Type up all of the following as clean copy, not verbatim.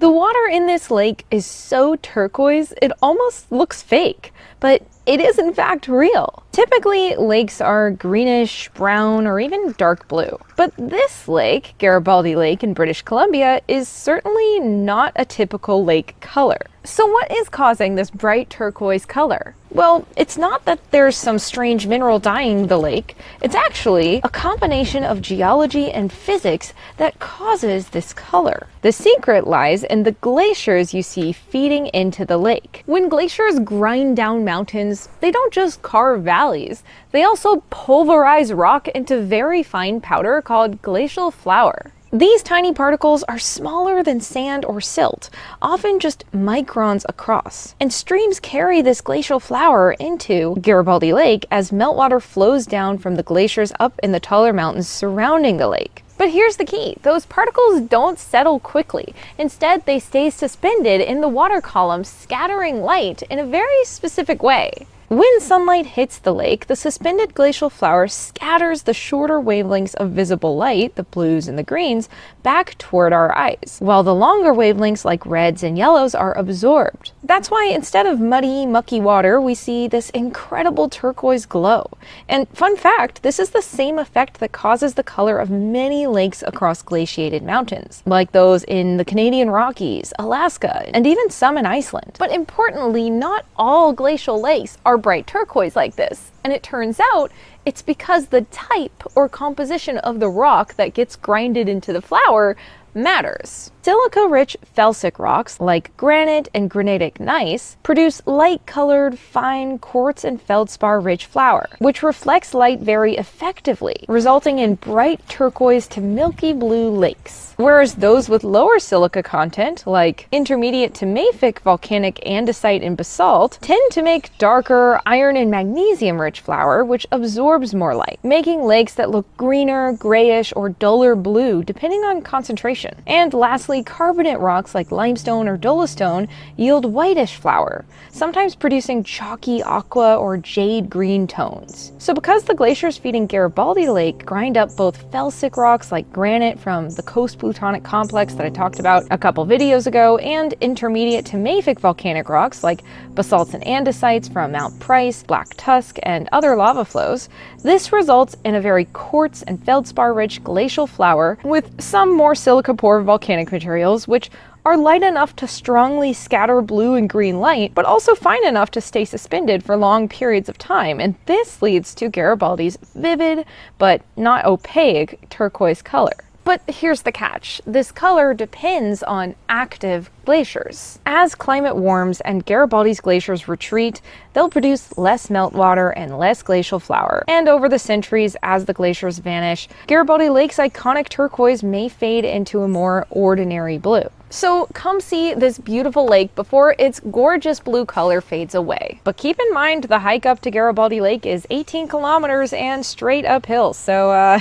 The water in this lake is so turquoise, it almost looks fake, but it is in fact real. Typically, lakes are greenish, brown, or even dark blue. But this lake, Garibaldi Lake in British Columbia, is certainly not a typical lake color. So what is causing this bright turquoise color? Well, it's not that there's some strange mineral dyeing the lake. It's actually a combination of geology and physics that causes this color. The secret lies in the glaciers you see feeding into the lake. When glaciers grind down mountains, they don't just carve valleys. They also pulverize rock into very fine powder called glacial flour. These tiny particles are smaller than sand or silt, often just microns across. And streams carry this glacial flour into Garibaldi Lake as meltwater flows down from the glaciers up in the taller mountains surrounding the lake. But here's the key. Those particles don't settle quickly. Instead, they stay suspended in the water column, scattering light in a very specific way. When sunlight hits the lake, the suspended glacial flour scatters the shorter wavelengths of visible light, the blues and the greens, back toward our eyes, while the longer wavelengths like reds and yellows are absorbed. That's why instead of muddy, mucky water, we see this incredible turquoise glow. And fun fact, this is the same effect that causes the color of many lakes across glaciated mountains, like those in the Canadian Rockies, Alaska, and even some in Iceland. But importantly, not all glacial lakes are bright turquoise like this. And it turns out it's because the type or composition of the rock that gets grinded into the flour matters. Silica-rich felsic rocks like granite and granitic gneiss produce light-colored, fine quartz and feldspar-rich flour, which reflects light very effectively, resulting in bright turquoise to milky blue lakes. Whereas those with lower silica content, like intermediate to mafic volcanic andesite and basalt, tend to make darker iron and magnesium-rich flour, which absorbs more light, making lakes that look greener, grayish, or duller blue, depending on concentration. And lastly, carbonate rocks like limestone or dolostone yield whitish flour, sometimes producing chalky aqua or jade green tones. So because the glaciers feeding Garibaldi Lake grind up both felsic rocks like granite from the Coast Plutonic Complex that I talked about a couple videos ago, and intermediate to mafic volcanic rocks like basalts and andesites from Mount Price, Black Tusk, and other lava flows, this results in a very quartz and feldspar-rich glacial flour with some more silica-poor volcanic materials, which are light enough to strongly scatter blue and green light, but also fine enough to stay suspended for long periods of time. And this leads to Garibaldi's vivid, but not opaque, turquoise color. But here's the catch. This color depends on active glaciers. As climate warms and Garibaldi's glaciers retreat, they'll produce less meltwater and less glacial flour. And over the centuries, as the glaciers vanish, Garibaldi Lake's iconic turquoise may fade into a more ordinary blue. So come see this beautiful lake before its gorgeous blue color fades away. But keep in mind the hike up to Garibaldi Lake is 18 kilometers and straight uphill, so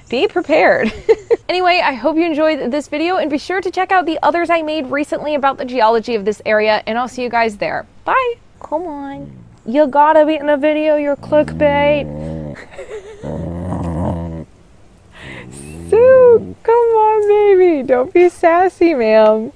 be prepared. Anyway, I hope you enjoyed this video, and be sure to check out the others I made recently about the geology of this area, and I'll see you guys there. Bye! Come on. You gotta be in the video, you're clickbait. Sue, come on, baby. Don't be sassy, ma'am.